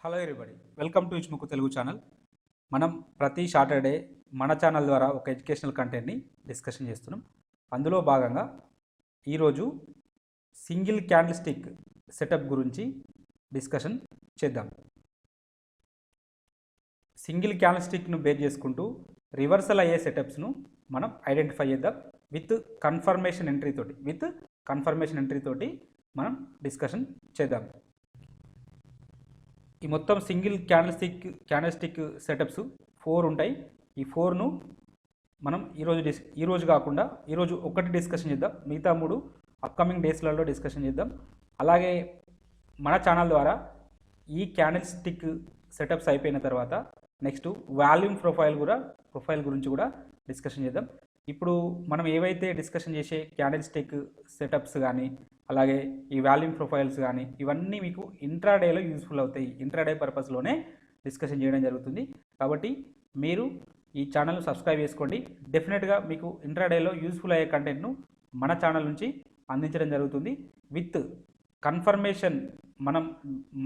Hello everybody, welcome to ఇచ్ముకు Telugu channel. మనం ప్రతి సాటర్డే మన ఛానల్ ద్వారా ఒక ఎడ్యుకేషనల్ కంటెంట్ని డిస్కషన్ చేస్తున్నాం. అందులో భాగంగా ఈరోజు సింగిల్ క్యాండిల్ స్టిక్ సెటప్ గురించి డిస్కషన్ చేద్దాం. సింగిల్ క్యాండిల్ స్టిక్ను బేస్ చేసుకుంటూ రివర్సల్ అయ్యే సెటప్స్ను మనం ఐడెంటిఫై చేద్దాం విత్ కన్ఫర్మేషన్ ఎంట్రీ తోటి మనం డిస్కషన్ చేద్దాం. ఈ మొత్తం సింగిల్ క్యాండిల్ స్టిక్ సెటప్స్ 4 ఉంటాయి. ఈ 4ను మనం ఈరోజు కాకుండా ఈరోజు ఒకటి డిస్కషన్ చేద్దాం, మిగతా 3 అప్కమింగ్ డేస్లలో డిస్కషన్ చేద్దాం. అలాగే మన ఛానల్ ద్వారా ఈ క్యాండిల్ స్టిక్ సెటప్స్ అయిపోయిన తర్వాత నెక్స్ట్ వాల్యూమ్ ప్రొఫైల్ గురించి కూడా డిస్కషన్ చేద్దాం. ఇప్పుడు మనం ఏవైతే డిస్కషన్ చేసే క్యాండిల్ స్టిక్ సెటప్స్ కానీ అలాగే ఈ వాల్యూమ్ ప్రొఫైల్స్ కానీ ఇవన్నీ మీకు ఇంట్రాడేలో యూస్ఫుల్ అవుతాయి. ఇంట్రాడే పర్పస్లోనే డిస్కషన్ చేయడం జరుగుతుంది. కాబట్టి మీరు ఈ ఛానల్ను సబ్స్క్రైబ్ చేసుకోండి. డెఫినెట్గా మీకు ఇంట్రాడేలో యూస్ఫుల్ అయ్యే కంటెంట్ను మన ఛానల్ నుంచి అందించడం జరుగుతుంది విత్ కన్ఫర్మేషన్.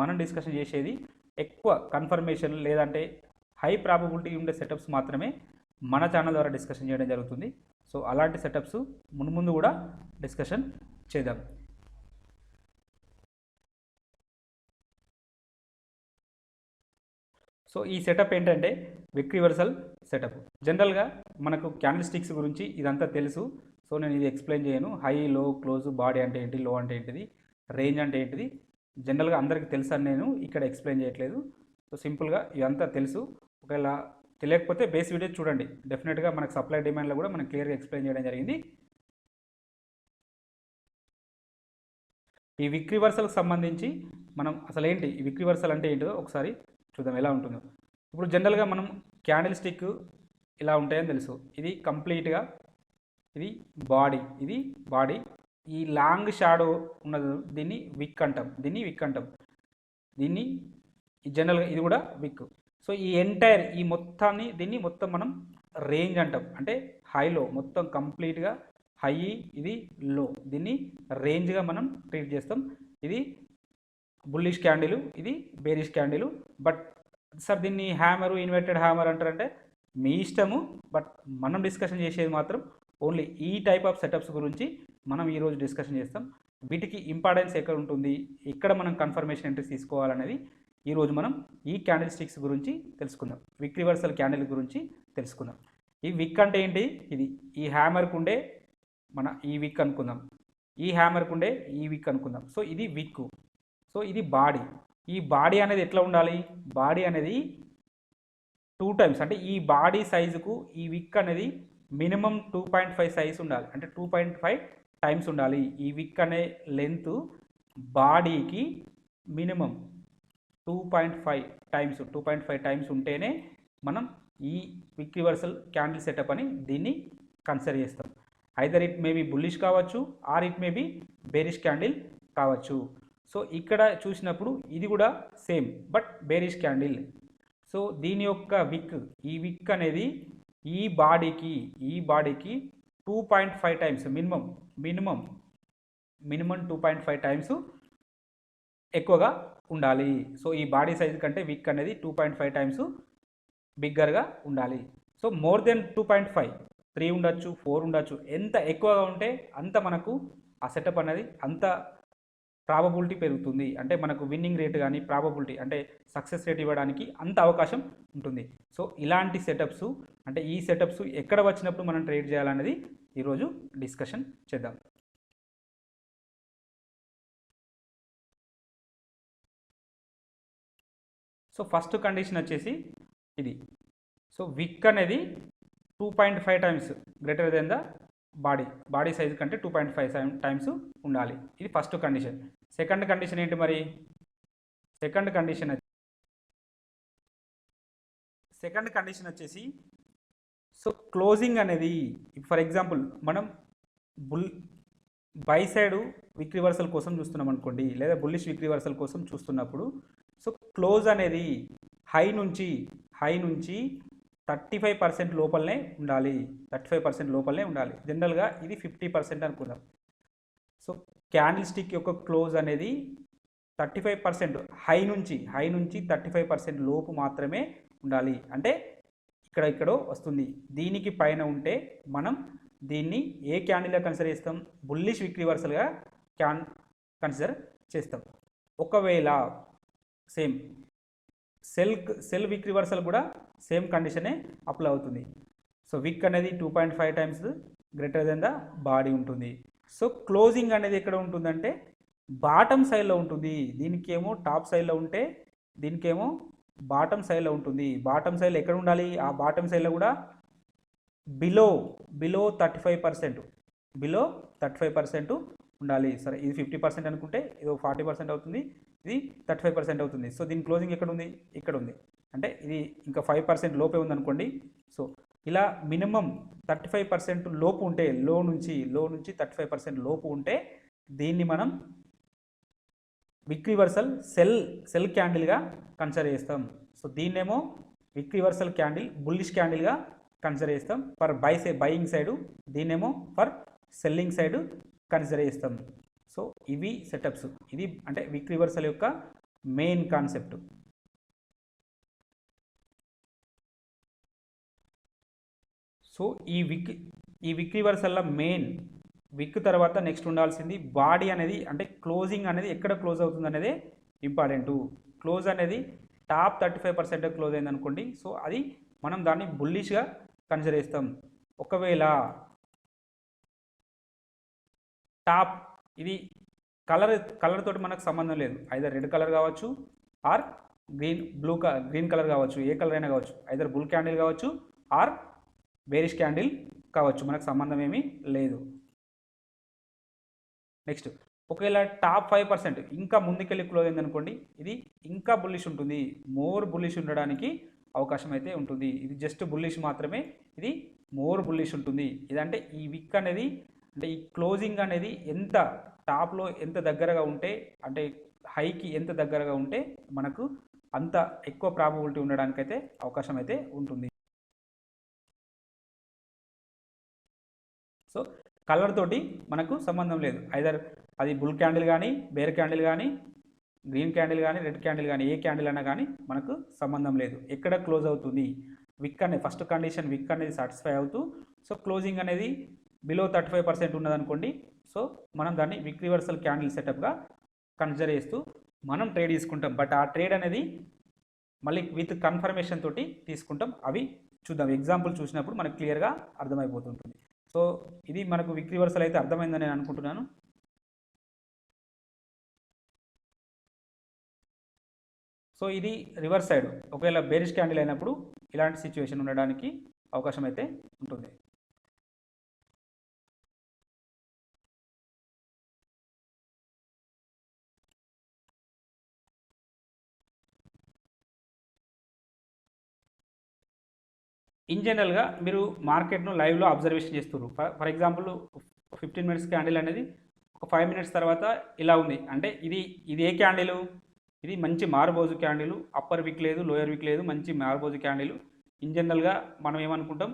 మనం డిస్కషన్ చేసేది ఎక్కువ కన్ఫర్మేషన్ లేదంటే హై ప్రాబబిలిటీ ఉండే సెటప్స్ మాత్రమే మన ఛానల్ ద్వారా డిస్కషన్ చేయడం జరుగుతుంది. సో అలాంటి సెటప్స్ ముందు కూడా డిస్కషన్ చేద్దాం. సో ఈ సెటప్ ఏంటంటే విక్ రివర్సల్ సెటప్. జనరల్గా మనకు క్యాండిల్ స్టిక్స్ గురించి ఇదంతా తెలుసు. సో నేను ఇది ఎక్స్ప్లెయిన్ చేయను. హై, లో, క్లోజ్, బాడీ అంటే ఏంటి, లో అంటే ఏంటిది, రేంజ్ అంటే ఏంటిది జనరల్గా అందరికీ తెలుసు అని నేను ఇక్కడ ఎక్స్ప్లెయిన్ చేయట్లేదు. సో సింపుల్గా ఇదంతా తెలుసు. ఒకవేళ తెలియకపోతే బేస్ వీడియో చూడండి. డెఫినెట్గా మనకు సప్లై డిమాండ్లో కూడా మనం క్లియర్గా ఎక్స్ప్లెయిన్ చేయడం జరిగింది. ఈ విక్ రివర్సల్కి సంబంధించి మనం అసలు ఏంటి, ఈ విక్ రివర్సల్ అంటే ఏంటో ఒకసారి చూద్దాం ఎలా ఉంటుందో. ఇప్పుడు జనరల్గా మనం క్యాండిల్ స్టిక్ ఇలా ఉంటాయని తెలుసు. ఇది కంప్లీట్గా ఇది బాడీ. ఈ లాంగ్ షాడో ఉన్నది దీన్ని విక్ అంటాం. దీన్ని జనరల్గా ఇది కూడా విక్. సో ఈ ఎంటైర్ దీన్ని మొత్తం మనం రేంజ్ అంటాం. అంటే హైలో మొత్తం కంప్లీట్గా హై, ఇది లో, దీన్ని రేంజ్గా మనం ట్రీట్ చేస్తాం. ఇది బుల్లిష్ క్యాండిల్, ఇది బేరిష్ క్యాండిల్. బట్ సార్ దీన్ని హ్యామరు, ఇన్వర్టెడ్ హ్యామర్ అంటారంటే మీ ఇష్టము. బట్ మనం డిస్కషన్ చేసేది మాత్రం ఓన్లీ ఈ టైప్ ఆఫ్ సెటప్స్ గురించి మనం ఈరోజు డిస్కషన్ చేస్తాం. వీటికి ఇంపార్టెన్స్ ఎక్కడ ఉంటుంది, ఎక్కడ మనం కన్ఫర్మేషన్ ఎంట్రీస్ తీసుకోవాలనేది ఈరోజు మనం ఈ క్యాండిల్ స్టిక్స్ గురించి తెలుసుకుందాం. విక్ రివర్సల్ క్యాండిల్ గురించి తెలుసుకుందాం. ఈ విక్ అంటే ఏంటి, ఇది ఈ హ్యామర్కు ఉండే ఈ విక్ అనుకుందాం, ఈ హ్యామర్కు ఉండే ఈ విక్ అనుకుందాం. సో ఇది విక్. సో ఇది బాడీ. ఈ బాడీ అనేది ఎట్లా ఉండాలి, బాడీ అనేది 2 టైమ్స్, అంటే ఈ బాడీ సైజుకు ఈ విక్ అనేది మినిమం 2.5 సైజ్ ఉండాలి. అంటే 2.5 టైమ్స్ ఉండాలి. ఈ విక్ అనే లెంత్ బాడీకి మినిమం 2.5 టైమ్స్ ఉంటేనే మనం ఈ విక్ రివర్సల్ క్యాండిల్ సెటప్ అని దీన్ని కన్సిడర్ చేస్తాం. Either it may be bullish కావచ్చు or it may be bearish candle కావచ్చు. సో ఇక్కడ చూసినప్పుడు ఇది కూడా same but bearish candle. So దీని యొక్క ఈ విక్ అనేది ఈ బాడీకి 2.5 టైమ్స్ మినిమం 2.5 టైమ్స్ ఎక్కువగా ఉండాలి. సో ఈ బాడీ సైజ్ కంటే విక్ అనేది 2.5 టైమ్స్ బిగ్గర్గా ఉండాలి. సో మోర్ దెన్ 2.5, 3 ఉండొచ్చు, 4 ఉండొచ్చు. ఎంత ఎక్కువగా ఉంటే అంత మనకు ఆ సెటప్ అనేది అంత ప్రాబబిలిటీ పెరుగుతుంది. అంటే మనకు విన్నింగ్ రేట్ కానీ ప్రాబబిలిటీ అంటే సక్సెస్ రేట్ ఇవ్వడానికి అంత అవకాశం ఉంటుంది. సో ఇలాంటి సెటప్స్, అంటే ఈ సెటప్స్ ఎక్కడ వచ్చినప్పుడు మనం ట్రేడ్ చేయాలనేది ఈరోజు డిస్కషన్ చేద్దాం. సో ఫస్ట్ కండిషన్ వచ్చేసి ఇది. సో విక్ అనేది 2.5 times greater than the body size కంటే 2.5 టైమ్స్ ఉండాలి. ఇది ఫస్ట్ కండిషన్. సెకండ్ కండిషన్ ఏంటి మరి, సెకండ్ కండిషన్ వచ్చేసి సో క్లోజింగ్ అనేది, ఫర్ ఎగ్జాంపుల్ మనం బై సైడ్ విక్ రివర్సల్ కోసం చూస్తున్నాం అనుకోండి, లేదా బుల్లిష్ విక్ రివర్సల్ కోసం చూస్తున్నప్పుడు సో క్లోజ్ అనేది హై నుంచి 35% లోపలనే ఉండాలి. 35% లోపలనే ఉండాలి. జనరల్గా ఇది 50% అనుకుందాం. సో క్యాండిల్ స్టిక్ యొక్క క్లోజ్ అనేది 35% హై నుంచి 35% లోపు మాత్రమే ఉండాలి. అంటే ఇక్కడో వస్తుంది. దీనికి పైన ఉంటే మనం దీన్ని ఏ క్యాండిల్గా కన్సిడర్ చేస్తాం? బుల్లిష్ విక్ రివర్సల్గా కన్సిడర్ చేస్తాం. ఒకవేళ సేమ్ సెల్ విక్ రివర్సల్ కూడా సేమ్ కండిషనే అప్లై అవుతుంది. సో విక్ అనేది 2.5 times greater than the body ఉంటుంది. సో క్లోజింగ్ అనేది ఎక్కడ ఉంటుందంటే బాటమ్ సైడ్లో ఉంటుంది. దీనికేమో టాప్ సైడ్లో ఉంటే దీనికేమో బాటమ్ సైడ్లో ఉంటుంది. బాటమ్ సైడ్లో ఎక్కడ ఉండాలి? ఆ బాటమ్ సైడ్లో కూడా బిలో 35% బిలో 35% ఉండాలి. సరే, ఇది 50% అనుకుంటే ఇది 40% అవుతుంది, ఇది 35% అవుతుంది. సో దీని క్లోజింగ్ ఎక్కడ ఉంది? ఇక్కడ ఉంది. అంటే ఇది ఇంకా 5% లోపే ఉందనుకోండి. సో ఇలా మినిమం 35% లోపు ఉంటే, లో నుంచి 35% లోపు ఉంటే దీన్ని మనం విక్ రివర్సల్ సెల్ క్యాండిల్గా కన్సిడర్ చేస్తాం. సో దీన్నేమో విక్ రివర్సల్ క్యాండిల్ బుల్లిష్ క్యాండిల్గా కన్సిడర్ చేస్తాం ఫర్ బయింగ్ సైడు, దీన్నేమో ఫర్ సెల్లింగ్ సైడు కన్సిడర్ చేస్తాం. సో ఇవి సెటప్స్. ఇది అంటే విక్ రివర్సల్ యొక్క మెయిన్ కాన్సెప్ట్. సో ఈ విక్ రివర్సల్లో మెయిన్ విక్ తర్వాత నెక్స్ట్ ఉండాల్సింది బాడీ అనేది, అంటే క్లోజింగ్ అనేది ఎక్కడ క్లోజ్ అవుతుంది అనేది ఇంపార్టెంట్. క్లోజ్ అనేది టాప్ 35% క్లోజ్ అయింది అనుకోండి. సో అది మనం దాన్ని బుల్లిష్గా కన్సిడర్ చేస్తాం. ఒకవేళ టాప్ ఇది కలర్ తోటి మనకు సంబంధం లేదు. ఐదర్ రెడ్ కలర్ కావచ్చు ఆర్ గ్రీన్ కలర్ కావచ్చు, ఏ కలర్ అయినా కావచ్చు. ఐదర్ బుల్ క్యాండిల్ కావచ్చు ఆర్ బేరిష్ క్యాండిల్ కావచ్చు, మనకు సంబంధం ఏమీ లేదు. నెక్స్ట్ ఒకవేళ టాప్ 5% ఇంకా ముందుకెళ్ళి క్లోజ్ అయింది అనుకోండి, ఇది ఇంకా బుల్లిష్ ఉంటుంది. మోర్ బుల్లిష్ ఉండడానికి అవకాశం అయితే ఉంటుంది. ఇది జస్ట్ బుల్లిష్ మాత్రమే, ఇది మోర్ బుల్లిష్ ఉంటుంది. ఇదంటే ఈ విక్ అనేది, అంటే ఈ క్లోజింగ్ అనేది ఎంత టాప్లో ఎంత దగ్గరగా ఉంటే, అంటే హైకి ఎంత దగ్గరగా ఉంటే మనకు అంత ఎక్కువ ప్రాబబిలిటీ ఉండడానికైతే అవకాశం అయితే ఉంటుంది. సో కలర్ తోటి మనకు సంబంధం లేదు. ఐదర్ అది బుల్ క్యాండిల్ కానీ, బేర్ క్యాండిల్ కానీ, గ్రీన్ క్యాండిల్ కానీ, రెడ్ క్యాండిల్ కానీ, ఏ క్యాండిల్ అయినా కానీ మనకు సంబంధం లేదు. ఎక్కడ క్లోజ్ అవుతుంది విక్ అనేది, ఫస్ట్ కండిషన్ విక్ అనేది సాటిస్ఫై అవుతూ, సో క్లోజింగ్ అనేది బిలో 35% ఉన్నదనుకోండి. సో మనం దాన్ని విక్ రివర్సల్ క్యాండిల్ సెటప్గా కన్సిడర్ చేస్తూ మనం ట్రేడ్ తీసుకుంటాం. బట్ ఆ ట్రేడ్ అనేది మళ్ళీ విత్ కన్ఫర్మేషన్ తోటి తీసుకుంటాం. అవి చూద్దాం, ఎగ్జాంపుల్ చూసినప్పుడు మనకు క్లియర్గా అర్థమైపోతుంటుంది. సో ఇది మనకు విక్ రివర్సల్ అయితే అర్థమైందని నేను అనుకుంటున్నాను. సో ఇది రివర్స్ సైడ్ ఒకవేళ బేరిష్ క్యాండిల్ అయినప్పుడు ఇలాంటి సిచ్యువేషన్ ఉండడానికి అవకాశం అయితే ఉంటుంది. ఇన్ జనరల్గా మీరు మార్కెట్ను లైవ్లో అబ్జర్వేషన్ చేస్తున్నారు. ఫర్ ఎగ్జాంపుల్ 15 మినిట్స్ క్యాండిల్ అనేది ఒక 5 మినిట్స్ తర్వాత ఇలా ఉంది. అంటే ఇది ఏ క్యాండిల్? ఇది మంచి మార్బోజు క్యాండిల్. అప్పర్ విక్ లేదు, లోయర్ విక్ లేదు, మంచి మార్బోజు క్యాండిల్. ఇన్ జనరల్గా మనం ఏమనుకుంటాం,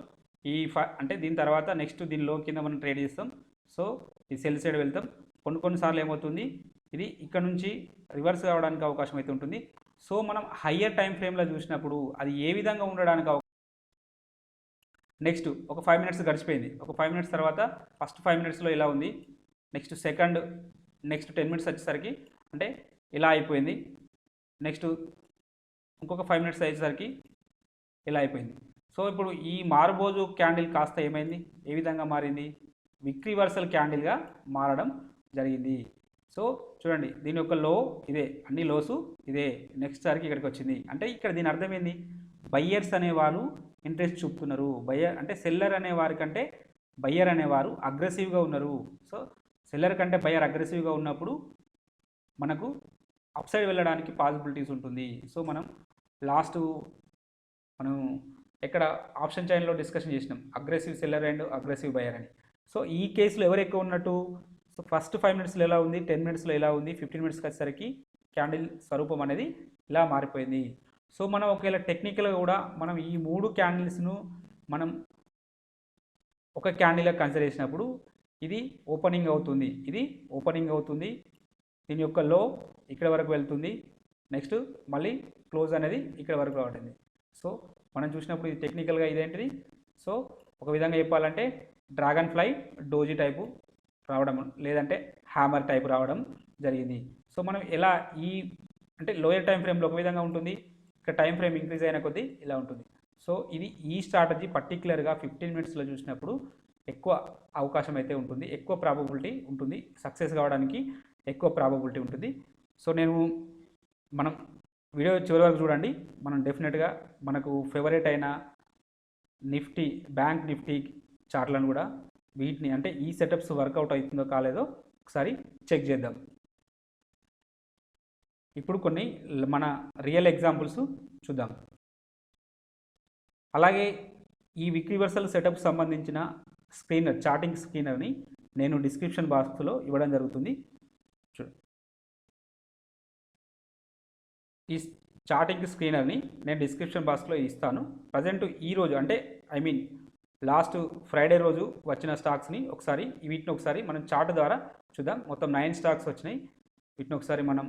అంటే దీని తర్వాత నెక్స్ట్ దీని లో కింద మనం ట్రేడ్ చేస్తాం. సో ఈ సెల్ సైడ్ వెళ్తాం. కొన్నిసార్లు ఏమవుతుంది, ఇది ఇక్కడ నుంచి రివర్స్ కావడానికి అవకాశం అయితే ఉంటుంది. సో మనం హయ్యర్ టైం ఫ్రేమ్లో చూసినప్పుడు అది ఏ విధంగా ఉండడానికి నెక్స్ట్ ఒక 5 మినిట్స్ గడిచిపోయింది. ఒక 5 మినిట్స్ తర్వాత ఫస్ట్ 5 మినిట్స్లో ఇలా ఉంది. నెక్స్ట్ 10 మినిట్స్ వచ్చేసరికి అంటే ఇలా అయిపోయింది. నెక్స్ట్ ఇంకొక 5 మినిట్స్ అయ్యేసరికి ఇలా అయిపోయింది. సో ఇప్పుడు ఈ మార్బోజు క్యాండిల్ కాస్త ఏమైంది, ఏ విధంగా మారింది? విక్ రివర్సల్ క్యాండిల్గా మారడం జరిగింది. సో చూడండి, దీని యొక్క లో ఇదే, అన్ని లోసు ఇదే, నెక్స్ట్ సారికి ఇక్కడికి వచ్చింది. అంటే ఇక్కడ దీని అర్థం ఏంది, బయ్యర్స్ అనేవారు ఇంట్రెస్ట్ చూపుతున్నారు. బయ్యర్ అంటే సెల్లర్ అనే వారికంటే బయ్యర్ అనేవారు అగ్రెసివ్గా ఉన్నారు. సో సెల్లర్ కంటే బయ్యర్ అగ్రెసివ్గా ఉన్నప్పుడు మనకు అప్ సైడ్ వెళ్ళడానికి పాసిబిలిటీస్ ఉంటుంది. సో మనం ఎక్కడ ఆప్షన్ చైన్లో డిస్కషన్ చేసినాం, aggressive seller and aggressive buyer అని. సో ఈ కేసులో ఎవరు ఎక్కువ ఉన్నట్టు? సో ఫస్ట్ 5 మినిట్స్లో ఎలా ఉంది, 10 మినిట్స్లో ఎలా ఉంది, 15 మినిట్స్కి వచ్చేసరికి క్యాండిల్ స్వరూపం అనేది ఇలా మారిపోయింది. సో మనం ఒకవేళ టెక్నికల్గా కూడా మనం ఈ 3 క్యాండిల్స్ను మనం ఒక క్యాండిల్గా కన్సిడర్ చేసినప్పుడు ఇది ఓపెనింగ్ అవుతుంది, ఇది ఓపెనింగ్ అవుతుంది, దీని యొక్క లో ఇక్కడ వరకు వెళ్తుంది, నెక్స్ట్ మళ్ళీ క్లోజ్ అనేది ఇక్కడ వరకు రావట్టుంది. సో మనం చూసినప్పుడు ఇది టెక్నికల్గా ఇదేంటిది, సో ఒక విధంగా చెప్పాలంటే డ్రాగన్ ఫ్లై డోజీ టైపు రావడం, లేదంటే హ్యామర్ టైప్ రావడం జరిగింది. సో మనం ఎలా ఈ అంటే లోయర్ టైం ఫ్రేమ్లో ఒక విధంగా ఉంటుంది, ఇక్కడ టైం ఫ్రేమ్ ఇంక్రీజ్ అయిన కొద్దీ ఇలా ఉంటుంది. సో ఇది ఈ స్ట్రాటజీ పర్టికులర్గా 15 మినిట్స్లో చూసినప్పుడు ఎక్కువ అవకాశం అయితే ఉంటుంది, ఎక్కువ ప్రాబబిలిటీ ఉంటుంది, సక్సెస్ కావడానికి ఎక్కువ ప్రాబబిలిటీ ఉంటుంది. సో మనం వీడియో చివరి వరకు చూడండి. మనం డెఫినెట్గా మనకు ఫేవరెట్ అయిన నిఫ్టీ, బ్యాంక్ నిఫ్టీ చార్ట్లను కూడా వీటిని అంటే ఈ సెటప్స్ వర్కౌట్ అవుతుందో కాలేదో ఒకసారి చెక్ చేద్దాం. ఇప్పుడు కొన్ని మన రియల్ ఎగ్జాంపుల్స్ చూద్దాం. అలాగే ఈ విక్ రివర్సల్ సెటప్ సంబంధించిన స్క్రీనర్, చార్టింగ్ స్క్రీనర్ని నేను డిస్క్రిప్షన్ బాక్స్లో ఇవ్వడం జరుగుతుంది. ఈ చార్టింగ్ స్క్రీనర్ని నేను డిస్క్రిప్షన్ బాక్స్లో ఇస్తాను. ప్రజెంట్ ఈరోజు అంటే లాస్ట్ ఫ్రైడే రోజు వచ్చిన స్టాక్స్ని వీటిని ఒకసారి మనం చార్ట్ ద్వారా చూద్దాం. మొత్తం 9 స్టాక్స్ వచ్చినాయి. వీటిని ఒకసారి మనం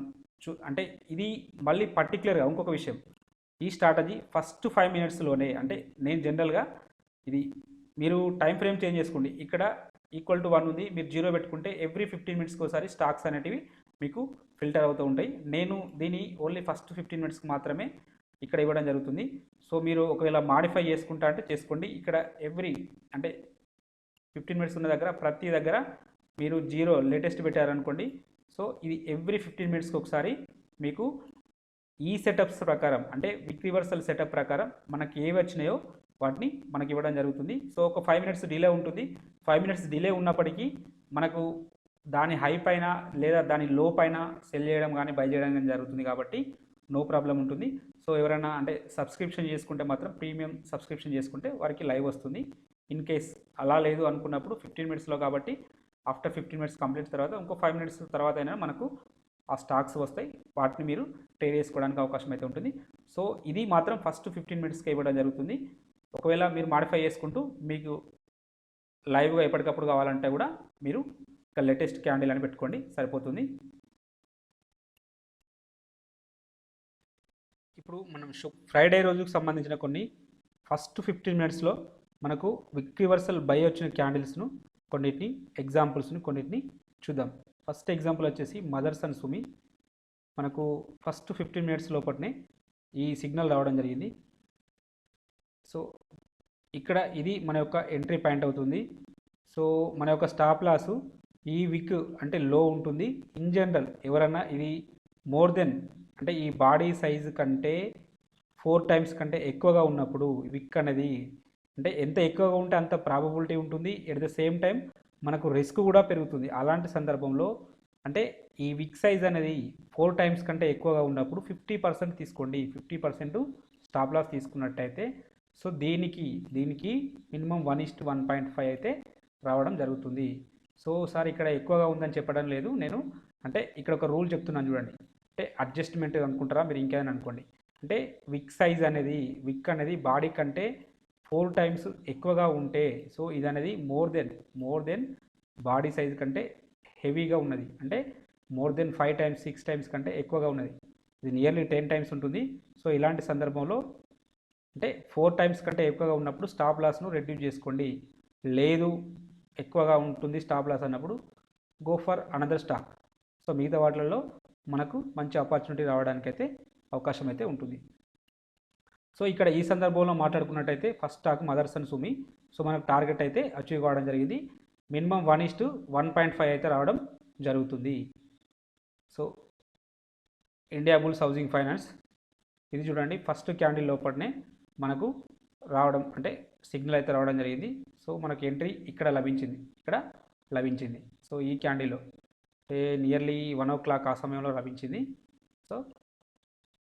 అంటే ఇది మళ్ళీ పర్టికులర్గా ఇంకొక విషయం, ఈ స్ట్రాటజీ ఫస్ట్ 5 మినిట్స్లోనే, అంటే నేను జనరల్గా ఇది మీరు టైం ఫ్రేమ్ చేంజ్ చేసుకోండి. ఇక్కడ =1 ఉంది, మీరు 0 పెట్టుకుంటే ఎవ్రీ 15 మినిట్స్కి ఒకసారి స్టాక్స్ అనేటివి మీకు ఫిల్టర్ అవుతూ ఉంటాయి. నేను దీన్ని ఓన్లీ ఫస్ట్ 15 మినిట్స్కి మాత్రమే ఇక్కడ ఇవ్వడం జరుగుతుంది. సో మీరు ఒకవేళ మాడిఫై చేసుకుంటా అంటే చేసుకోండి. ఇక్కడ అంటే 15 మినిట్స్ ఉన్న దగ్గర ప్రతి దగ్గర మీరు 0 లేటెస్ట్ పెట్టారనుకోండి, సో ఇది ఎవ్రీ 15 మినిట్స్కి ఒకసారి మీకు ఈ సెటప్స్ ప్రకారం అంటే విక్ రివర్సల్ సెటప్ ప్రకారం మనకి ఏవి వచ్చినాయో వాటిని మనకి ఇవ్వడం జరుగుతుంది. సో ఒక 5 మినిట్స్ డిలే ఉంటుంది. 5 మినిట్స్ డిలే ఉన్నప్పటికీ మనకు దాని హై పైన లేదా దాని లో పైన సెల్ చేయడం కానీ బై చేయడం కానీ జరుగుతుంది, కాబట్టి నో ప్రాబ్లం ఉంటుంది. సో ఎవరైనా అంటే సబ్స్క్రిప్షన్ చేసుకుంటే మాత్రం ప్రీమియం సబ్స్క్రిప్షన్ చేసుకుంటే వారికి లైవ్ వస్తుంది. ఇన్ కేస్ అలా లేదు అనుకున్నప్పుడు 15 మినిట్స్లో కాబట్టి ఆఫ్టర్ 15 మినిట్స్ కంప్లీట్ తర్వాత ఇంకో 5 మినిట్స్ తర్వాత అయినా మనకు ఆ స్టాక్స్ వస్తాయి, వాటిని మీరు ట్రేడ్ చేసుకోవడానికి అవకాశం అయితే ఉంటుంది. సో ఇది మాత్రం ఫస్ట్ 15 మినిట్స్కి ఇవ్వడం జరుగుతుంది. ఒకవేళ మీరు మాడిఫై చేసుకుంటూ మీకు లైవ్గా ఎప్పటికప్పుడు కావాలంటే కూడా మీరు ఇక లేటెస్ట్ క్యాండిల్ అని పెట్టుకోండి, సరిపోతుంది. ఇప్పుడు మనం ఫ్రైడే రోజుకు సంబంధించిన కొన్ని ఫస్ట్ 15 మినిట్స్లో మనకు విక్ రివర్సల్ బై వచ్చిన క్యాండిల్స్ను కొన్నిటిని ఎగ్జాంపుల్స్ని కొన్నిటిని చూద్దాం. ఫస్ట్ ఎగ్జాంపుల్ వచ్చేసి మదర్స్ అండ్ సుమి. మనకు ఫస్ట్ 15 మినిట్స్ లోపలనే ఈ సిగ్నల్ రావడం జరిగింది. సో ఇక్కడ ఇది మన యొక్క ఎంట్రీ పాయింట్ అవుతుంది. సో మన యొక్క స్టాప్ లాసు ఈ విక్ అంటే లో ఉంటుంది. ఇన్ జనరల్ ఎవరన్నా ఇది మోర్ దెన్ అంటే ఈ బాడీ సైజు కంటే 4 టైమ్స్ కంటే ఎక్కువగా ఉన్నప్పుడు విక్ అనేది అంటే ఎంత ఎక్కువగా ఉంటే అంత ప్రాబబిలిటీ ఉంటుంది. ఎట్ ద సేమ్ టైం మనకు రిస్క్ కూడా పెరుగుతుంది. అలాంటి సందర్భంలో అంటే ఈ విక్ సైజ్ అనేది 4 టైమ్స్ కంటే ఎక్కువగా ఉన్నప్పుడు 50% తీసుకోండి. 50% స్టాప్ లాస్ తీసుకున్నట్టయితే సో దీనికి మినిమం 1:1.5 అయితే రావడం జరుగుతుంది. సో సార్ ఇక్కడ ఎక్కువగా ఉందని చెప్పడం లేదు నేను, అంటే ఇక్కడ ఒక రూల్ చెప్తున్నాను చూడండి. అంటే అడ్జస్ట్మెంట్ అనుకుంటారా మీరు, ఇంకేమైనా అనుకోండి. అంటే విక్ సైజ్ అనేది విక్ అనేది బాడీ కంటే 4 టైమ్స్ ఎక్కువగా ఉంటే సో ఇది అనేది మోర్ దెన్ బాడీ సైజ్ కంటే హెవీగా ఉన్నది, అంటే మోర్ దెన్ 5 టైమ్స్ 6 టైమ్స్ కంటే ఎక్కువగా ఉన్నది. ఇది నియర్లీ 10 టైమ్స్ ఉంటుంది. సో ఇలాంటి సందర్భంలో అంటే 4 టైమ్స్ కంటే ఎక్కువగా ఉన్నప్పుడు స్టాప్ లాస్ను రెడ్యూస్ చేసుకోండి. లేదు ఎక్కువగా ఉంటుంది స్టాప్ లాస్ అన్నప్పుడు go for another stock. So మిగతా వాటిల్లో మనకు మంచి ఆపర్చునిటీ రావడానికైతే అవకాశం అయితే ఉంటుంది. సో ఇక్కడ ఈ సందర్భంలో మాట్లాడుకున్నట్టయితే first stock mothers and Sumi. So మనకు టార్గెట్ అయితే అచీవ్ కావడం జరిగింది. మినిమం 1:1.5 అయితే రావడం జరుగుతుంది. So India bulls housing finance ఇది చూడండి, ఫస్ట్ క్యాండిల్ లోపలనే మనకు రావడం అంటే సిగ్నల్ అయితే రావడం జరిగింది. సో మనకు ఎంట్రీ ఇక్కడ లభించింది. సో ఈ క్యాండిల్లో అంటే నియర్లీ 1 o'clock ఆ సమయంలో లభించింది. సో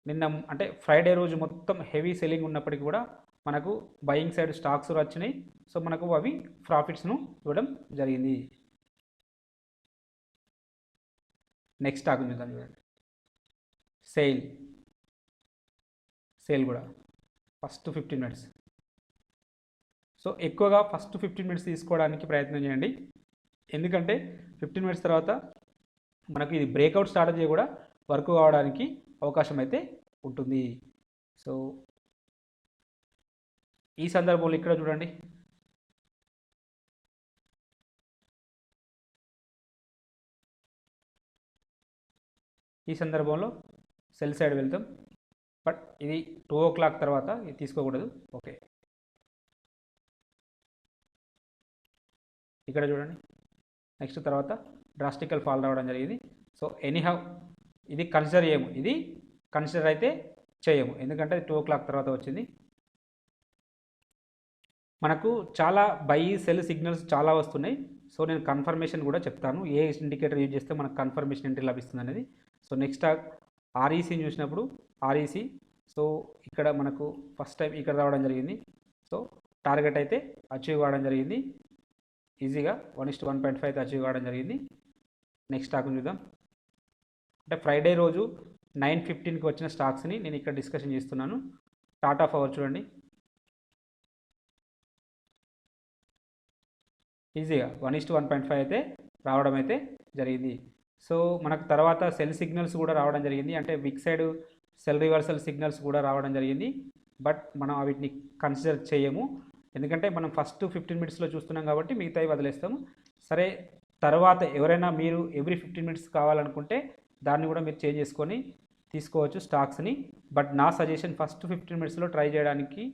నిన్న అంటే ఫ్రైడే రోజు మొత్తం హెవీ సెల్లింగ్ ఉన్నప్పటికీ కూడా మనకు బయింగ్ సైడ్ స్టాక్స్ వచ్చినాయి. సో మనకు అవి ప్రాఫిట్స్ను ఇవ్వడం జరిగింది. నెక్స్ట్ స్టాక్ చూద్దాం చూడండి, సేల్ కూడా ఫస్ట్ 15 మినిట్స్. సో ఎక్కువగా ఫస్ట్ 15 మినిట్స్ తీసుకోవడానికి ప్రయత్నం చేయండి, ఎందుకంటే 15 మినిట్స్ తర్వాత మనకు ఇది బ్రేక్అవుట్ స్ట్రాటజీ కూడా వర్క్ కావడానికి అవకాశం అయితే ఉంటుంది. సో ఈ సందర్భంలో ఇక్కడ చూడండి, ఈ సందర్భంలో సెల్ సైడ్ వెళ్తాం, బట్ ఇది 2 o'clock తర్వాత ఇది తీసుకోకూడదు. ఓకే, ఇక్కడ చూడండి, నెక్స్ట్ తర్వాత డ్రాస్టికల్ ఫాల్ రావడం జరిగింది. సో ఎనీహౌ ఇది కన్సిడర్ చేయము, ఇది కన్సిడర్ అయితే చేయము, ఎందుకంటే 2 o'clock తర్వాత వచ్చింది. మనకు చాలా బై సెల్ సిగ్నల్స్ చాలా వస్తున్నాయి. సో నేను కన్ఫర్మేషన్ కూడా చెప్తాను, ఏ ఇండికేటర్ యూజ్ చేస్తే మనకు కన్ఫర్మేషన్ ఎంట్రీ లభిస్తుంది అనేది. సో నెక్స్ట్ ఆర్ఈసీని చూసినప్పుడు ఆర్ఈసీ, సో ఇక్కడ మనకు ఫస్ట్ టైం ఇక్కడ రావడం జరిగింది. సో టార్గెట్ అయితే అచీవ్ కావడం జరిగింది, ఈజీగా 1:1.5 అయితే అచీవ్ కావడం జరిగింది. నెక్స్ట్ స్టాక్ చూద్దాం. అంటే ఫ్రైడే రోజు 9:15కి వచ్చిన స్టాక్స్ని నేను ఇక్కడ డిస్కషన్ చేస్తున్నాను. టాటా పవర్ చూడండి, ఈజీగా 1:1.5 అయితే రావడం అయితే జరిగింది. సో మనకు తర్వాత సెల్ సిగ్నల్స్ కూడా రావడం జరిగింది, అంటే విక్ సైడ్ సెల్ రివర్సల్ సిగ్నల్స్ కూడా రావడం జరిగింది. బట్ మనం వీటిని కన్సిడర్ చేయము, ఎందుకంటే మనం ఫస్ట్ 15 minutesలో చూస్తున్నాం కాబట్టి మిగతావి వదిలేస్తాము. సరే, తర్వాత ఎవరైనా మీరు ఎవ్రీ 15 minutes కావాలనుకుంటే దాన్ని కూడా మీరు చేంజ్ చేసుకొని తీసుకోవచ్చు స్టాక్స్ని. బట్ నా సజెషన్ ఫస్ట్ 15 minutesలో ట్రై చేయడానికి,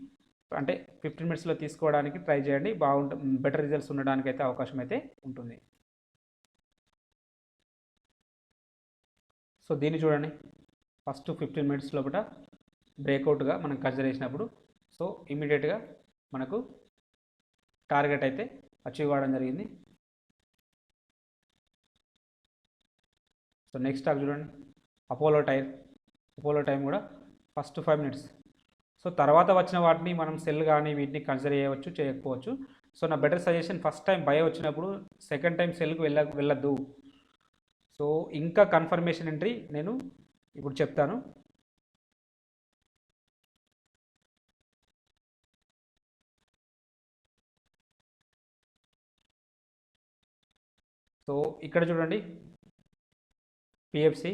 అంటే 15 minutesలో తీసుకోవడానికి ట్రై చేయండి, బాగుంటుంది, బెటర్ రిజల్ట్స్ ఉండడానికి అయితే అవకాశం అయితే ఉంటుంది. సో దీన్ని చూడండి, ఫస్ట్ 15 minutes లోపల బ్రేక్అవుట్గా మనం కన్సిడర్ చేసినప్పుడు సో ఇమీడియట్గా మనకు టార్గెట్ అయితే అచీవ్ కావడం జరిగింది. సో నెక్స్ట్ స్టాక్ చూడండి, అపోలో టైం కూడా ఫస్ట్ 5 minutes. సో తర్వాత వచ్చిన వాటిని మనం సెల్ కానీ వీటిని కన్సిడర్ చేయవచ్చు, చేయకపోవచ్చు. సో నా better suggestion first time by వచ్చినప్పుడు సెకండ్ టైం సెల్కి వెళ్ళద్దు. సో ఇంకా కన్ఫర్మేషన్ ఎంట్రీ నేను ఇప్పుడు చెప్తాను. సో ఇక్కడ చూడండి, పిఎఫ్సి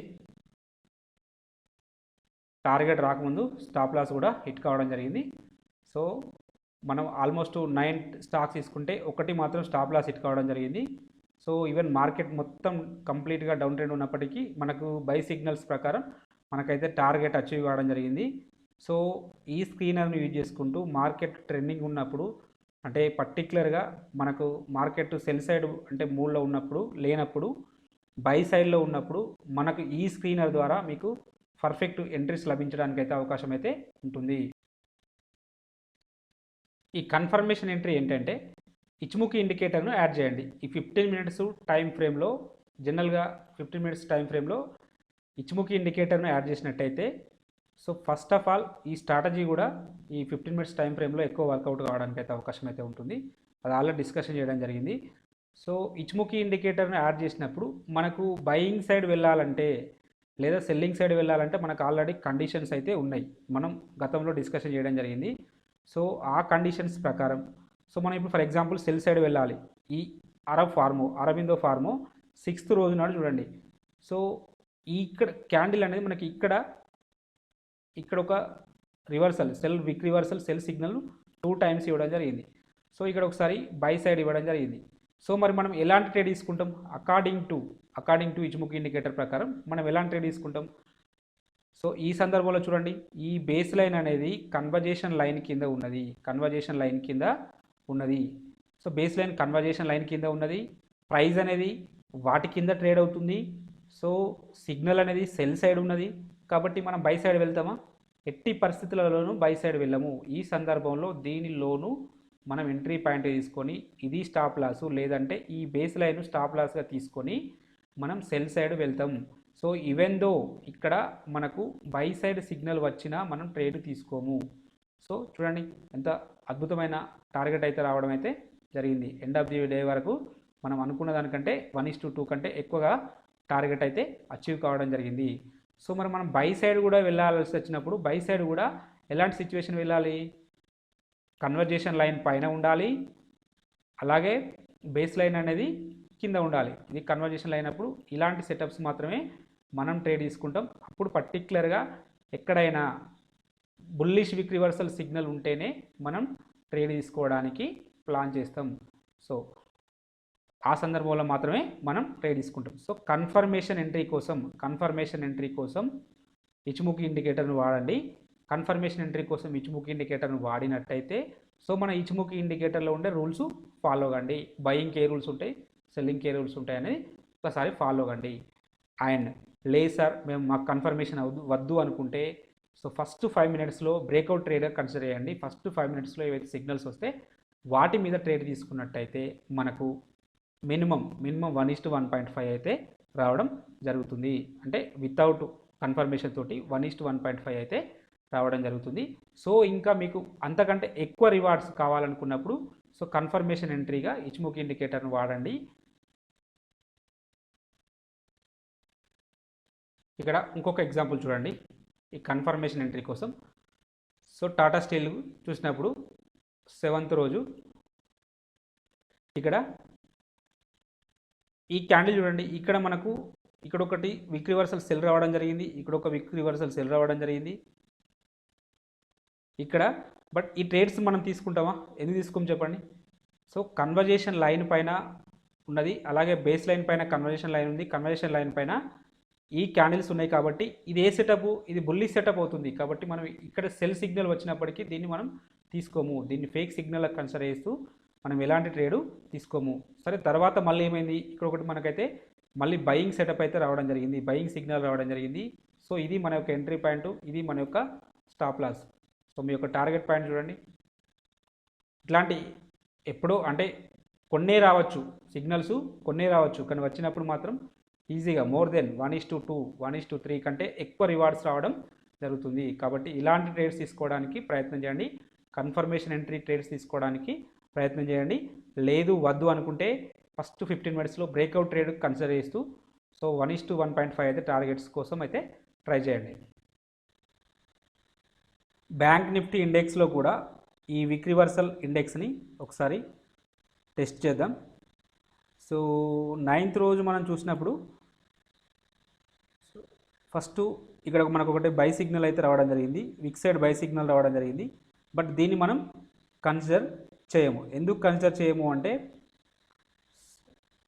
టార్గెట్ రాకముందు స్టాప్ లాస్ కూడా హిట్ కావడం జరిగింది. సో మనం ఆల్మోస్ట్ 9 స్టాక్స్ తీసుకుంటే ఒకటి మాత్రం స్టాప్ లాస్ హిట్ కావడం జరిగింది. సో ఈవెన్ మార్కెట్ మొత్తం కంప్లీట్గా డౌన్ ట్రెండ్ ఉన్నప్పటికీ మనకు బై సిగ్నల్స్ ప్రకారం మనకైతే టార్గెట్ అచీవ్ కావడం జరిగింది. సో ఈ స్క్రీనర్ని యూజ్ చేసుకుంటూ మార్కెట్ ట్రెండింగ్ ఉన్నప్పుడు, అంటే పర్టికులర్గా మనకు మార్కెట్ సెల్ సైడ్ అంటే మూడ్లో ఉన్నప్పుడు, లేనప్పుడు బై సైడ్లో ఉన్నప్పుడు మనకు ఈ స్క్రీనర్ ద్వారా మీకు పర్ఫెక్ట్ ఎంట్రీస్ లభించడానికి అయితే అవకాశం అయితే ఉంటుంది. ఈ కన్ఫర్మేషన్ ఎంట్రీ ఏంటంటే ఇచ్ముఖి ఇండికేటర్ను యాడ్ చేయండి. ఈ 15 minutes టైం ఫ్రేమ్లో, జనరల్గా 15 minutes టైం ఫ్రేమ్లో ఇచ్ముఖి ఇండికేటర్ను యాడ్ చేసినట్టయితే, సో ఫస్ట్ ఆఫ్ ఆల్ ఈ స్ట్రాటజీ కూడా ఈ 15 minutes టైం ఫ్రేమ్లో ఎక్కువ వర్కౌట్ కావడానికి అయితే అవకాశం అయితే ఉంటుంది. అది ఆల్రెడీ డిస్కషన్ చేయడం జరిగింది. సో ఇచ్ముఖి ఇండికేటర్ను యాడ్ చేసినప్పుడు మనకు బయింగ్ సైడ్ వెళ్ళాలంటే లేదా సెల్లింగ్ సైడ్ వెళ్ళాలంటే మనకు ఆల్రెడీ కండిషన్స్ అయితే ఉన్నాయి, మనం గతంలో డిస్కషన్ చేయడం జరిగింది. సో ఆ కండిషన్స్ ప్రకారం సో మనం ఇప్పుడు ఫర్ ఎగ్జాంపుల్ సెల్ సైడ్ వెళ్ళాలి. ఈ అరబిందో ఫార్మో 6th రోజు నాడు చూడండి. సో ఇక్కడ క్యాండిల్ అనేది మనకి ఇక్కడ ఒక రివర్సల్ విక్ రివర్సల్ సెల్ సిగ్నల్ 2 times ఇవ్వడం జరిగింది. సో ఇక్కడ ఒకసారి బై సైడ్ ఇవ్వడం జరిగింది. సో మరి మనం ఎలాంటి ట్రేడ్ తీసుకుంటాం? అకార్డింగ్ టు ఇచ్ముఖి ఇండికేటర్ ప్రకారం మనం ఎలాంటి ట్రేడ్ తీసుకుంటాం? సో ఈ సందర్భంలో చూడండి, ఈ బేస్ లైన్ అనేది కన్వర్జేషన్ లైన్ కింద ఉన్నది. So base line conversation line కింద ఉన్నది, ప్రైస్ అనేది వాటి కింద ట్రేడ్ అవుతుంది. సో సిగ్నల్ అనేది సెల్ సైడ్ ఉన్నది, కాబట్టి మనం బై సైడ్ వెళ్తామా? ఎట్టి పరిస్థితులలోనూ బై సైడ్ వెళ్ళము. ఈ సందర్భంలో దీనిలోనూ మనం ఎంట్రీ పాయింట్ తీసుకొని ఇది స్టాప్ లాసు, లేదంటే ఈ బేస్ లైన్ స్టాప్ లాస్గా తీసుకొని మనం సెల్ సైడ్ వెళ్తాం. సో ఈవెన్ దో ఇక్కడ మనకు బై సైడ్ సిగ్నల్ వచ్చినా మనం ట్రేడ్ తీసుకోము. సో చూడండి ఎంత అద్భుతమైన టార్గెట్ అయితే రావడం అయితే జరిగింది. ఎండ్ ఆఫ్ ది డే వరకు మనం అనుకున్న దానికంటే 1:2 కంటే ఎక్కువగా టార్గెట్ అయితే అచీవ్ కావడం జరిగింది. సో మరి మనం బై సైడ్ కూడా వెళ్ళాల్సి వచ్చినప్పుడు బై సైడ్ కూడా ఎలాంటి సిచ్యువేషన్ వెళ్ళాలి? కన్వర్జేషన్ లైన్ పైన ఉండాలి, అలాగే బేస్ లైన్ అనేది కింద ఉండాలి. ఇది కన్వర్జేషన్లో అయినప్పుడు ఇలాంటి సెటప్స్ మాత్రమే మనం ట్రేడ్ తీసుకుంటాం. అప్పుడు పర్టిక్యులర్గా ఎక్కడైనా బుల్లిష్ విక్ రివర్సల్ సిగ్నల్ ఉంటేనే మనం ట్రేడ్ తీసుకోవడానికి ప్లాన్ చేస్తాం. సో ఆ సందర్భంలో మాత్రమే మనం ట్రేడ్ తీసుకుంటాం. సో కన్ఫర్మేషన్ ఎంట్రీ కోసం ఇచ్చుముఖి ఇండికేటర్ను వాడండి. కన్ఫర్మేషన్ ఎంట్రీ కోసం ఇచ్చుముఖి ఇండికేటర్ను వాడినట్టయితే సో మన ఇచ్చుముఖి ఇండికేటర్లో ఉండే రూల్స్ ఫాలో కండి. బయింగ్కి ఏ రూల్స్ ఉంటాయి, సెల్లింగ్కి ఏ రూల్స్ ఉంటాయి అనేది ఒకసారి ఫాలో కండి. అండ్ లేదు సార్ మేము మాకు కన్ఫర్మేషన్ వద్దు అనుకుంటే సో ఫస్ట్ 5 మినిట్స్లో బ్రేక్అవుట్ ట్రేడర్ కన్సిడర్ చేయండి. ఫస్ట్ 5 మినిట్స్లో ఏవైతే సిగ్నల్స్ వస్తే వాటి మీద ట్రేడ్ తీసుకున్నట్టయితే మనకు మినిమం 1:1.5 అయితే రావడం జరుగుతుంది. అంటే వితౌట్ కన్ఫర్మేషన్ తోటి 1:1.5 అయితే రావడం జరుగుతుంది. సో ఇంకా మీకు అంతకంటే ఎక్కువ రివార్డ్స్ కావాలనుకున్నప్పుడు సో కన్ఫర్మేషన్ ఎంట్రీగా ఇచ్చుముఖి ఇండికేటర్ను వాడండి. ఇక్కడ ఇంకొక ఎగ్జాంపుల్ చూడండి ఈ కన్ఫర్మేషన్ ఎంట్రీ కోసం. సో టాటా స్టీల్ చూసినప్పుడు 7th రోజు ఇక్కడ ఈ క్యాండిల్ చూడండి. ఇక్కడ మనకు ఇక్కడ ఒకటి విక్ రివర్సల్ సెల్ రావడం జరిగింది, ఇక్కడ ఒక విక్ రివర్సల్ సెల్ రావడం జరిగింది ఇక్కడ. బట్ ఈ ట్రేడ్స్ మనం తీసుకుంటామా? ఎందుకు తీసుకోము చెప్పండి. సో కన్వర్జేషన్ లైన్ పైన ఉన్నది, అలాగే బేస్ లైన్ పైన కన్వర్జేషన్ లైన్ ఉంది, కన్వర్జేషన్ లైన్ పైన ఈ క్యాండిల్స్ ఉన్నాయి కాబట్టి ఇది ఏ సెటప్, ఇది బుల్లిష్ సెటప్ అవుతుంది. కాబట్టి మనం ఇక్కడ సెల్ సిగ్నల్ వచ్చినప్పటికీ దీన్ని మనం తీసుకోము, దీన్ని ఫేక్ సిగ్నల్ కన్సిడర్ చేస్తూ మనం ఎలాంటి ట్రేడు తీసుకోము. సరే తర్వాత మళ్ళీ ఏమైంది, ఇక్కడ ఒకటి మనకైతే మళ్ళీ బయింగ్ సెటప్ అయితే రావడం జరిగింది, బయింగ్ సిగ్నల్ రావడం జరిగింది. సో ఇది మన యొక్క ఎంట్రీ పాయింట్, ఇది మన యొక్క స్టాప్ లాస్. సో మీ యొక్క టార్గెట్ పాయింట్ చూడండి. ఇట్లాంటి ఎప్పుడో అంటే కొన్నే రావచ్చు సిగ్నల్స్, కొన్నే రావచ్చు, కానీ వచ్చినప్పుడు మాత్రం ఈజీగా మోర్ దెన్ 1:2, 1:3 కంటే ఎక్కువ రివార్డ్స్ రావడం జరుగుతుంది. కాబట్టి ఇలాంటి ట్రేడ్స్ తీసుకోవడానికి ప్రయత్నం చేయండి. కన్ఫర్మేషన్ ఎంట్రీ ట్రేడ్స్ తీసుకోవడానికి ప్రయత్నం చేయండి. లేదు వద్దు అనుకుంటే ఫస్ట్ 15 మినిట్స్లో బ్రేక్అవుట్ ట్రేడ్ కన్సిడర్ చేస్తూ సో 1:1.5 అయితే టార్గెట్స్ కోసం అయితే ట్రై చేయండి. బ్యాంక్ నిఫ్టీ ఇండెక్స్లో కూడా ఈ విక్ రివర్సల్ ఇండెక్స్ని ఒకసారి టెస్ట్ చేద్దాం. సో 9th రోజు మనం చూసినప్పుడు ఫస్ట్ ఇక్కడ మనకు ఒకటి బై సిగ్నల్ అయితే రావడం జరిగింది, విక్ సైడ్ బై సిగ్నల్ రావడం జరిగింది. బట్ దీన్ని మనం కన్సిడర్ చేయము. ఎందుకు కన్సిడర్ చేయము అంటే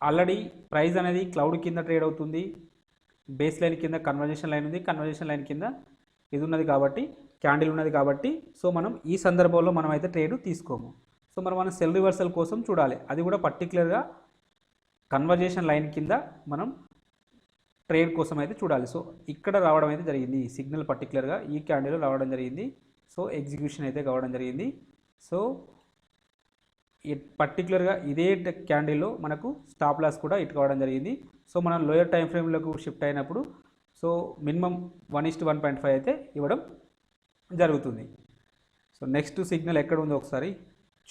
ఆల్రెడీ ప్రైస్ అనేది క్లౌడ్ కింద ట్రేడ్ అవుతుంది, బేస్ లైన్ కింద కన్వర్జేషన్ లైన్ ఉంది, కన్వర్జేషన్ లైన్ కింద ఇది ఉన్నది కాబట్టి క్యాండిల్ ఉన్నది కాబట్టి సో మనం ఈ సందర్భంలో మనం అయితే ట్రేడ్ తీసుకోము. సో మనం సెల్ రివర్సల్ కోసం చూడాలి, అది కూడా పర్టికులర్గా కన్వర్జేషన్ లైన్ కింద మనం ట్రేడ్ కోసం అయితే చూడాలి. సో ఇక్కడ రావడం అయితే జరిగింది సిగ్నల్, పర్టికులర్గా ఈ క్యాండిల్ రావడం జరిగింది. సో ఎగ్జిక్యూషన్ అయితే కావడం జరిగింది. సో పర్టికులర్గా ఇదే క్యాండిల్లో మనకు స్టాప్ లాస్ కూడా ఇటు కావడం జరిగింది. సో మనం లోయర్ టైం ఫ్రేమ్లకు షిఫ్ట్ అయినప్పుడు సో మినిమం 1:1.5 అయితే ఇవ్వడం జరుగుతుంది. సో నెక్స్ట్ సిగ్నల్ ఎక్కడ ఉందో ఒకసారి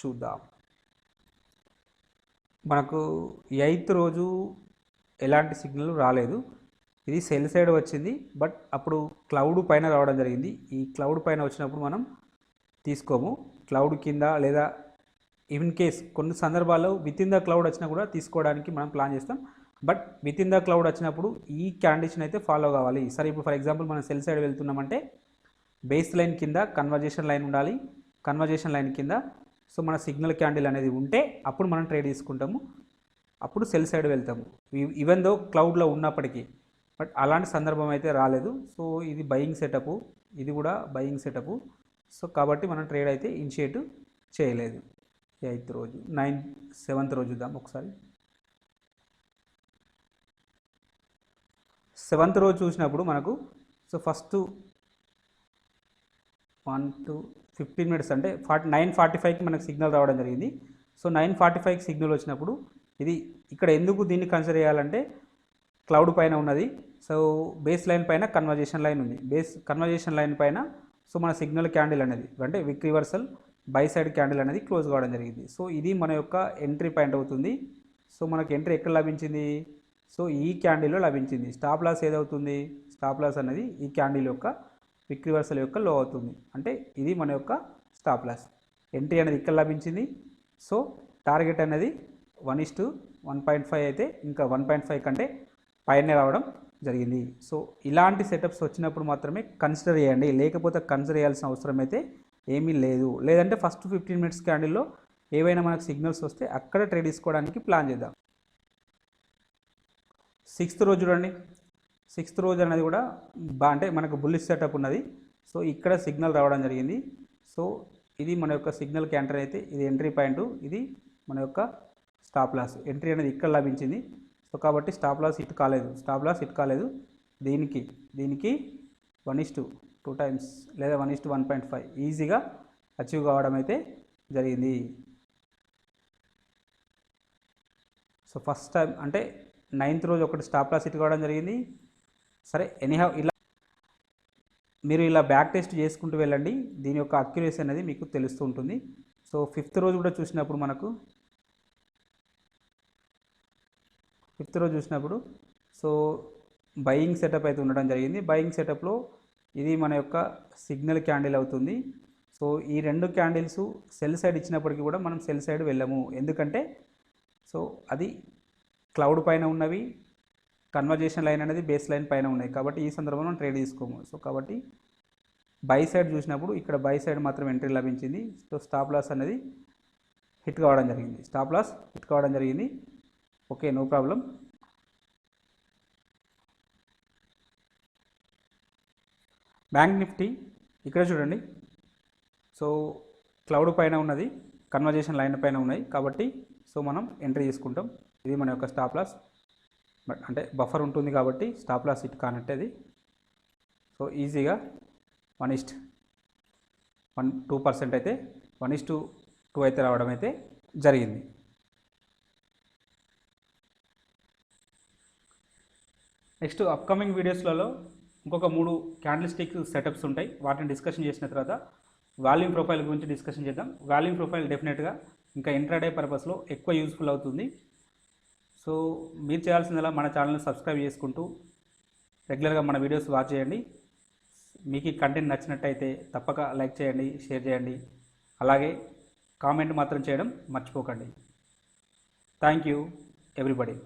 చూద్దాం. మనకు 8th రోజు ఎలాంటి సిగ్నల్ రాలేదు, ఇది సెల్ సైడ్ వచ్చింది. బట్ అప్పుడు క్లౌడ్ పైన రావడం జరిగింది. ఈ క్లౌడ్ పైన వచ్చినప్పుడు మనం తీసుకోము. క్లౌడ్ కింద లేదా ఇన్ కేస్ కొన్ని సందర్భాల్లో విత్ ఇన్ ద క్లౌడ్ వచ్చినా కూడా తీసుకోవడానికి మనం ప్లాన్ చేస్తాం. But with in the cloud వచ్చినప్పుడు ఈ కండిషన్ అయితే ఫాలో కావాలి. సరే ఇప్పుడు ఫర్ ఎగ్జాంపుల్ మనం సెల్ సైడ్ వెళ్తున్నామంటే బేస్ లైన్ కింద కన్వర్జేషన్ లైన్ ఉండాలి, కన్వర్జేషన్ లైన్ కింద సో మన సిగ్నల్ క్యాండిల్ అనేది ఉంటే అప్పుడు మనం ట్రేడ్ తీసుకుంటాము, అప్పుడు సెల్ సైడ్ వెళ్తాము ఈవెన్ దో క్లౌడ్లో ఉన్నప్పటికీ. బట్ అలాంటి సందర్భం అయితే రాలేదు. సో ఇది బయింగ్ సెటప్, ఇది కూడా బయింగ్ సెటప్. సో కాబట్టి మనం ట్రేడ్ అయితే ఇనిషియేట్ చేయలేదు. 8th రోజు 7th రోజు చూద్దాం ఒకసారి. 7th రోజు చూసినప్పుడు మనకు సో ఫస్ట్ 1 to 15 మినిట్స్ అంటే 9:45కి మనకు సిగ్నల్ రావడం జరిగింది. సో 9:45కి సిగ్నల్ వచ్చినప్పుడు ఇది ఇక్కడ ఎందుకు దీన్ని కన్సిడర్ చేయాలంటే క్లౌడ్ పైన ఉన్నది. సో బేస్ లైన్ పైన కన్వర్జేషన్ లైన్ ఉంది, కన్వర్జేషన్ లైన్ పైన సో మన సిగ్నల్ క్యాండిల్ అనేది అంటే విక్ రివర్సల్ బై సైడ్ క్యాండిల్ అనేది క్లోజ్ కావడం జరిగింది. సో ఇది మన యొక్క ఎంట్రీ పాయింట్ అవుతుంది. సో మనకు ఎంట్రీ ఎక్కడ లభించింది, సో ఈ క్యాండిల్లో లభించింది. స్టాప్ లాస్ ఏదవుతుంది, స్టాప్ లాస్ అనేది ఈ క్యాండిల్ యొక్క విక్ రివర్సల్ యొక్క లో అవుతుంది. అంటే ఇది మన యొక్క స్టాప్ లాస్. ఎంట్రీ అనేది ఇక్కడ లభించింది. సో టార్గెట్ అనేది 1:1.5 1.5 అయితే ఇంకా 1.5 కంటే పైనే రావడం జరిగింది. సో ఇలాంటి సెటప్స్ వచ్చినప్పుడు మాత్రమే కన్సిడర్ చేయండి, లేకపోతే కన్సిడర్ చేయాల్సిన అవసరం అయితే ఏమీ లేదు. లేదంటే ఫస్ట్ 15 మినిట్స్ క్యాండిల్లో ఏవైనా మనకు సిగ్నల్స్ వస్తే అక్కడ ట్రేడ్ తీసుకోవడానికి ప్లాన్ చేద్దాం. 6th రోజు చూడండి, 6th రోజు అనేది కూడా అంటే మనకు బుల్లిష్ సెటప్ ఉన్నది. సో ఇక్కడ సిగ్నల్ రావడం జరిగింది. సో ఇది మన యొక్క సిగ్నల్ క్యాంటర్ అయితే ఇది ఎంట్రీ పాయింట్, ఇది మన యొక్క స్టాప్ లాస్. ఎంట్రీ అనేది ఇక్కడ లభించింది. సో కాబట్టి స్టాప్ లాస్ హిట్ కాలేదు. దీనికి 1:2 టైమ్స్ లేదా 1:1.5 ఈజీగా అచీవ్ కావడం అయితే జరిగింది. సో ఫస్ట్ టైం అంటే 9th రోజు ఒకటి స్టాప్ లాస్ హిట్ కావడం జరిగింది. సరే ఎనీహౌ ఇలా మీరు ఇలా బ్యాక్ టెస్ట్ చేసుకుంటూ వెళ్ళండి, దీని యొక్క అక్యురసీ అనేది మీకు తెలుస్తూ ఉంటుంది. సో 5th రోజు కూడా చూసినప్పుడు మనకు 5th రోజు చూసినప్పుడు సో బయింగ్ సెటప్ అయితే ఉండడం జరిగింది. బయింగ్ సెటప్లో ఇది మన యొక్క సిగ్నల్ క్యాండిల్ అవుతుంది. సో ఈ 2 క్యాండిల్స్ సెల్ సైడ్ ఇచ్చినప్పటికీ కూడా మనం సెల్ సైడ్ వెళ్ళము, ఎందుకంటే సో అది క్లౌడ్ పైన ఉన్నవి, కన్వర్జేషన్ లైన్ అనేది బేస్ లైన్ పైన ఉన్నాయి, కాబట్టి ఈ సందర్భంలో ట్రేడ్ తీసుకోము. సో కాబట్టి బై సైడ్ చూసినప్పుడు ఇక్కడ బై సైడ్ మాత్రం ఎంట్రీ లభించింది. సో స్టాప్ లాస్ అనేది హిట్ కావడం జరిగింది. Okay, no problem. Bank Nifty ఇక్కడ చూడండి, సో క్లౌడ్ పైన ఉన్నది, కన్వర్జేషన్ లైన్ పైన ఉన్నాయి, కాబట్టి సో మనం ఎంట్రీ తీసుకుంటాం. ఇది మన యొక్క స్టాప్ లాస్, బట్ అంటే బఫర్ ఉంటుంది కాబట్టి స్టాప్ లాస్ హిట్ కానట్టేది. సో ఈజీగా 1:2% అయితే 1:2 అయితే రావడం అయితే జరిగింది. నెక్స్ట్ అప్కమింగ్ వీడియోస్లలో ఇంకొక 3 క్యాండిల్ స్టిక్ సెటప్స్ ఉంటాయి, వాటిని డిస్కషన్ చేసిన తర్వాత వాల్యూమ్ ప్రొఫైల్ గురించి డిస్కషన్ చేద్దాం. వాల్యూమ్ ప్రొఫైల్ డెఫినెట్గా ఇంకా ఇంట్రాడే పర్పస్లో ఎక్కువ యూస్ఫుల్ అవుతుంది. సో మీరు చేయాల్సిందలా మన ఛానల్ని సబ్స్క్రైబ్ చేసుకుంటూ రెగ్యులర్గా మన వీడియోస్ వాచ్ చేయండి. మీకు ఈ కంటెంట్ నచ్చినట్టయితే తప్పక లైక్ చేయండి, షేర్ చేయండి, అలాగే కామెంట్ మాత్రం చేయడం మర్చిపోకండి. Thank you everybody.